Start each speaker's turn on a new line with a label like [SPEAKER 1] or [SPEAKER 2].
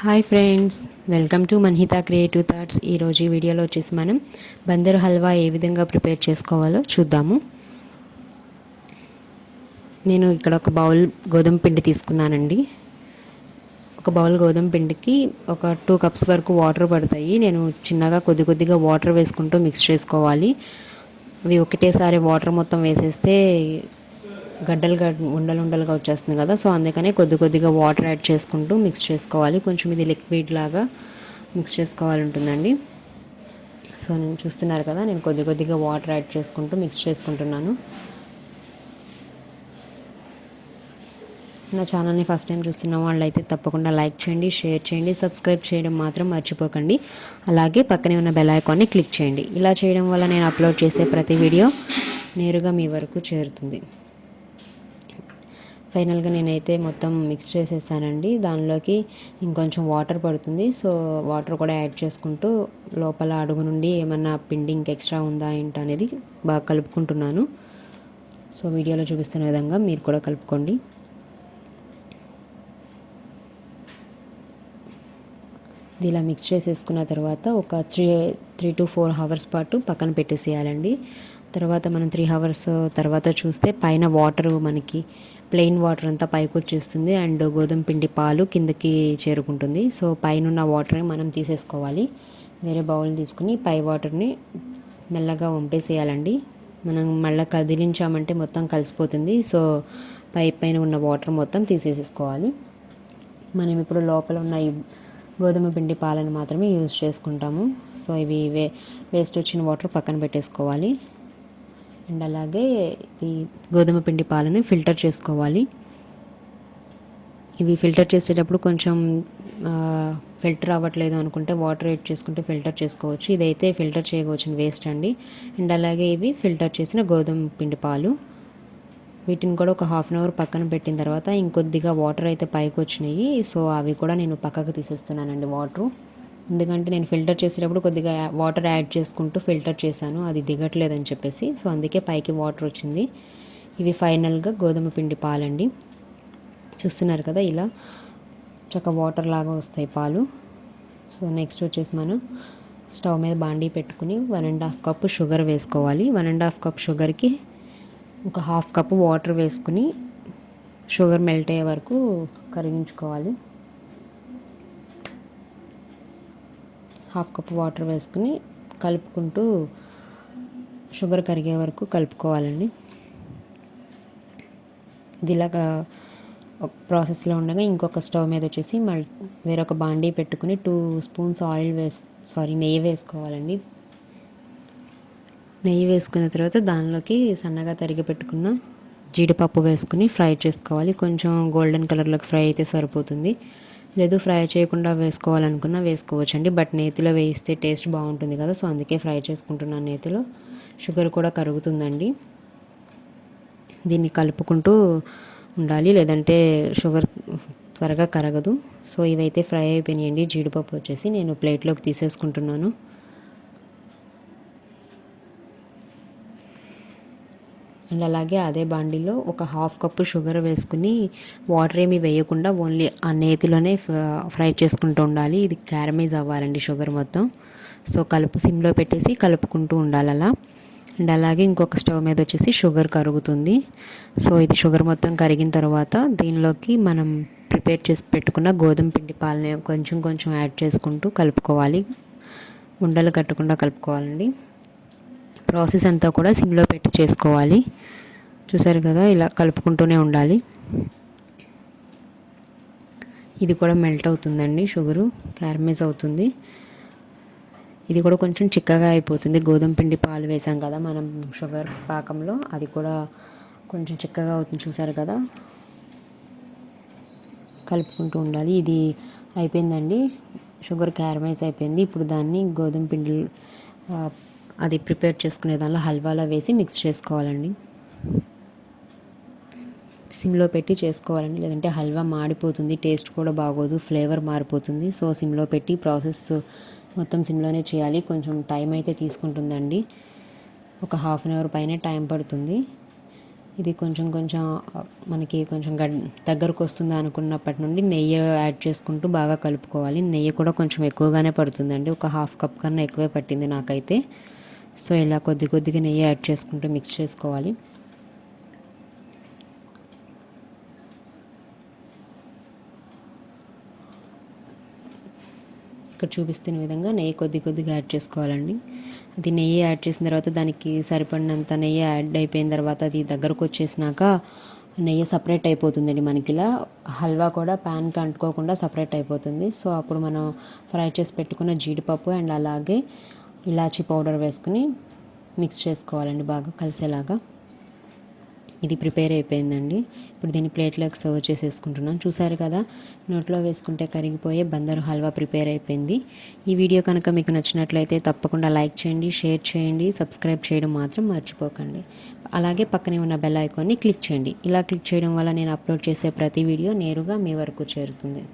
[SPEAKER 1] Hi friends, welcome to Manhitha creative thoughts. ఈరోజు ఈ వీడియోలో వచ్చేసి మనం బందర్ హల్వా ఏ విధంగా ప్రిపేర్ చేసుకోవాలో చూద్దాము. నేను ఇక్కడ ఒక బౌల్ గోధుమ పిండి తీసుకున్నానండి. ఒక బౌల్ గోధుమ పిండికి ఒక 2 కప్స్ వరకు వాటర్ పడతాయి. నేను చిన్నగా కొద్దిగా వాటర్ వేసుకుంటూ మిక్స్ చేసుకోవాలి. అవి ఒకటేసారి వాటర్ మొత్తం వేసేస్తే ఉండలుగా వచ్చేస్తుంది కదా. సో అందుకనే కొద్దిగా వాటర్ యాడ్ చేసుకుంటూ మిక్స్ చేసుకోవాలి. కొంచెం ఇది లిక్విడ్ లాగా మిక్స్ చేసుకోవాలి ఉంటుందండి. సో నేను చూస్తున్నారు కదా, నేను కొద్దిగా వాటర్ యాడ్ చేసుకుంటూ మిక్స్ చేసుకుంటున్నాను. నా ఛానల్ని ఫస్ట్ టైం చూస్తున్న వాళ్ళు అయితే తప్పకుండా లైక్ చేయండి, షేర్ చేయండి, సబ్స్క్రైబ్ చేయడం మాత్రం మర్చిపోకండి. అలాగే పక్కనే ఉన్న బెల్ ఐకాన్ని క్లిక్ చేయండి. ఇలా చేయడం వల్ల నేను అప్లోడ్ చేసే ప్రతి వీడియో నేరుగా మీ వరకు చేరుతుంది. ఫైనల్గా నేనైతే మొత్తం మిక్స్ చేసేసానండి. దానిలోకి ఇంకొంచెం వాటర్ పడుతుంది. సో వాటర్ కూడా యాడ్ చేసుకుంటూ లోపల అడుగు నుండి ఏమన్నా పిండి ఇంక ఎక్స్ట్రా ఉందా ఏంటనేది బాగా కలుపుకుంటున్నాను. సో వీడియోలో చూపిస్తున్న విధంగా మీరు కూడా కలుపుకోండి. ఇది ఇలా మిక్స్ చేసేసుకున్న తర్వాత ఒక 3 to 4 అవర్స్ పాటు పక్కన పెట్టేసేయాలండి. తర్వాత మనం 3 అవర్స్ తర్వాత చూస్తే పైన వాటర్ మనకి ప్లెయిన్ వాటర్ అంతా పైకి వచ్చేస్తుంది అండ్ గోధుమ పిండి పాలు కిందకి చేరుకుంటుంది. సో పైన ఉన్న వాటర్ని మనం తీసేసుకోవాలి. వేరే బౌల్ తీసుకుని పై వాటర్ని మెల్లగా వంపేసేయాలండి. మనం మళ్ళీ కదిలించామంటే మొత్తం కలిసిపోతుంది. సో పైన ఉన్న వాటర్ మొత్తం తీసేసుకోవాలి. మనం ఇప్పుడు లోపల ఉన్న గోధుమ పిండి పాలను మాత్రమే యూజ్ చేసుకుంటాము. సో ఇవి వేస్ట్ వచ్చిన వాటర్ పక్కన పెట్టేసుకోవాలి. అండ్ అలాగే ఈ గోధుమ పిండి పాలను ఫిల్టర్ చేసుకోవాలి. ఇవి ఫిల్టర్ చేసేటప్పుడు కొంచెం ఫిల్టర్ అవ్వట్లేదు అనుకుంటే వాటర్ యాడ్ చేసుకుంటే ఫిల్టర్ చేసుకోవచ్చు. ఇదైతే ఫిల్టర్ చేయవచ్చిన వేస్ట్ అండి. అండ్ అలాగే ఇవి ఫిల్టర్ చేసిన గోధుమ పిండి పాలు. వీటిని కూడా ఒక 1/2 అవర్ పక్కన పెట్టిన తర్వాత ఇంకొద్దిగా వాటర్ అయితే పైకి వచ్చినాయి. సో అవి కూడా నేను పక్కకు తీసేస్తున్నానండి వాటర్. ఎందుకంటే నేను ఫిల్టర్ చేసేటప్పుడు కొద్దిగా వాటర్ యాడ్ చేసుకుంటూ ఫిల్టర్ చేశాను, అది దిగట్లేదని చెప్పేసి. సో అందుకే పైకి వాటర్ వచ్చింది. ఇవి ఫైనల్గా గోధుమ పిండి పాలండి. చూస్తున్నారు కదా, ఇలా చక్కగా వాటర్ లాగా వస్తాయి పాలు. సో నెక్స్ట్ వచ్చేసి మనం స్టవ్ మీద బాండీ పెట్టుకుని 1.5 కప్పు షుగర్ వేసుకోవాలి. 1.5 కప్ షుగర్కి ఒక 1/2 కప్పు వాటర్ వేసుకుని షుగర్ మెల్ట్ అయ్యే వరకు కరిగించుకోవాలి. 1/2 కప్పు వాటర్ వేసుకుని కలుపుకుంటూ షుగర్ కరిగే వరకు కలుపుకోవాలండి. ఇది ఇలాగా ఒక ప్రాసెస్లో ఉండగా ఇంకొక స్టవ్ మీద వచ్చేసి వేరొక బాండీ పెట్టుకుని 2 స్పూన్స్ నెయ్యి వేసుకోవాలండి. నెయ్యి వేసుకున్న తర్వాత దానిలోకి సన్నగా తరిగి పెట్టుకున్న జీడిపప్పు వేసుకుని ఫ్రై చేసుకోవాలి. కొంచెం గోల్డెన్ కలర్లోకి ఫ్రై అయితే సరిపోతుంది. లేదు ఫ్రై చేయకుండా వేసుకోవాలనుకున్నా వేసుకోవచ్చండి. బట్ నేతిలో వేయిస్తే టేస్ట్ బాగుంటుంది కదా. సో అందుకే ఫ్రై చేసుకుంటున్నాను నేతిలో. షుగర్ కూడా కరుగుతుందండి. దీన్ని కలుపుకుంటూ ఉండాలి, లేదంటే షుగర్ త్వరగా కరగదు. సో ఇవైతే ఫ్రై అయిపోయినాయండి. జీడిపప్పు వచ్చేసి నేను ప్లేట్లోకి తీసేసుకుంటున్నాను. అండ్ అలాగే అదే బాండీలో ఒక 1/2 కప్పు షుగర్ వేసుకుని వాటర్ ఏమీ వేయకుండా ఓన్లీ ఆ నేతిలోనే ఫ్రై చేసుకుంటూ ఉండాలి. ఇది క్యారమైజ్ అవ్వాలండి షుగర్ మొత్తం. సో సిమ్లో పెట్టేసి కలుపుకుంటూ ఉండాలి అలా. అండ్ అలాగే ఇంకొక స్టవ్ మీద వచ్చేసి షుగర్ కరుగుతుంది. సో ఇది షుగర్ మొత్తం కరిగిన తర్వాత దీనిలోకి మనం ప్రిపేర్ చేసి పెట్టుకున్న గోధుమ పిండి పాలని కొంచెం యాడ్ చేసుకుంటూ కలుపుకోవాలి. ఉండలు కట్టకుండా కలుపుకోవాలండి. ప్రాసెస్ అంతా కూడా సిమ్లో పెట్టి చేసుకోవాలి. చూసారు కదా, ఇలా కలుపుకుంటూనే ఉండాలి. ఇది కూడా మెల్ట్ అవుతుందండి, షుగరు క్యారమైజ్ అవుతుంది. ఇది కూడా కొంచెం చిక్కగా అయిపోతుంది. గోధుమ పిండి పాలు వేసాం కదా మనం షుగర్ పాకంలో, అది కూడా కొంచెం చిక్కగా అవుతుంది. చూసారు కదా, కలుపుకుంటూ ఉండాలి. ఇది అయిపోయిందండి, షుగర్ క్యారమైజ్ అయిపోయింది. ఇప్పుడు దాన్ని గోధుమ పిండి అది ప్రిపేర్ చేసుకునే దానిలో హల్వాలో వేసి మిక్స్ చేసుకోవాలండి. సిమ్లో పెట్టి చేసుకోవాలండి, లేదంటే హల్వా మాడిపోతుంది, టేస్ట్ కూడా బాగోదు, ఫ్లేవర్ మారిపోతుంది. సో సిమ్లో పెట్టి ప్రాసెస్ మొత్తం సిమ్లోనే చేయాలి. కొంచెం టైం అయితే తీసుకుంటుందండి, ఒక 1/2 అవర్ పైనే టైం పడుతుంది. ఇది కొంచెం కొంచెం మనకి కొంచెం దగ్గరకు వస్తుందా అనుకున్నప్పటి నుండి నెయ్యి యాడ్ చేసుకుంటూ బాగా కలుపుకోవాలి. నెయ్యి కూడా కొంచెం ఎక్కువగానే పడుతుందండి, ఒక హాఫ్ కప్ కన్నా ఎక్కువే పట్టింది నాకైతే. సో ఇలా కొద్ది కొద్దిగా నెయ్యి యాడ్ చేసుకుంటూ మిక్స్ చేసుకోవాలి. ఇక్కడ చూపిస్తున్న విధంగా నెయ్యి కొద్ది కొద్దిగా యాడ్ చేసుకోవాలండి. అది నెయ్యి యాడ్ చేసిన తర్వాత దానికి సరిపడినంత నెయ్యి యాడ్ అయిపోయిన తర్వాత అది దగ్గరకు వచ్చేసినాక నెయ్యి సపరేట్ అయిపోతుందండి మనకి. ఇలా హల్వా కూడా ప్యాన్కి అంటుకోకుండా సపరేట్ అయిపోతుంది. సో అప్పుడు మనం ఫ్రై చేసి పెట్టుకున్న జీడిపప్పు అండ్ అలాగే ఇలాచీ పౌడర్ వేసుకుని మిక్స్ చేసుకోవాలండి బాగా కలిసేలాగా. ఇది ప్రిపేర్ అయిపోయిందండి. ఇప్పుడు దీన్ని ప్లేట్లోకి సర్వ్ చేసేసుకుంటున్నాను. చూసారు కదా, నోట్లో వేసుకుంటే కరిగిపోయే బందర్ హల్వా ప్రిపేర్ అయిపోయింది. ఈ వీడియో కనుక మీకు నచ్చినట్లయితే తప్పకుండా లైక్ చేయండి, షేర్ చేయండి, సబ్స్క్రైబ్ చేయడం మాత్రం మర్చిపోకండి. అలాగే పక్కనే ఉన్న బెల్ ఐకాన్ని క్లిక్ చేయండి. ఇలా క్లిక్ చేయడం వల్ల నేను అప్లోడ్ చేసే ప్రతి వీడియో నేరుగా మీ వరకు చేరుతుంది.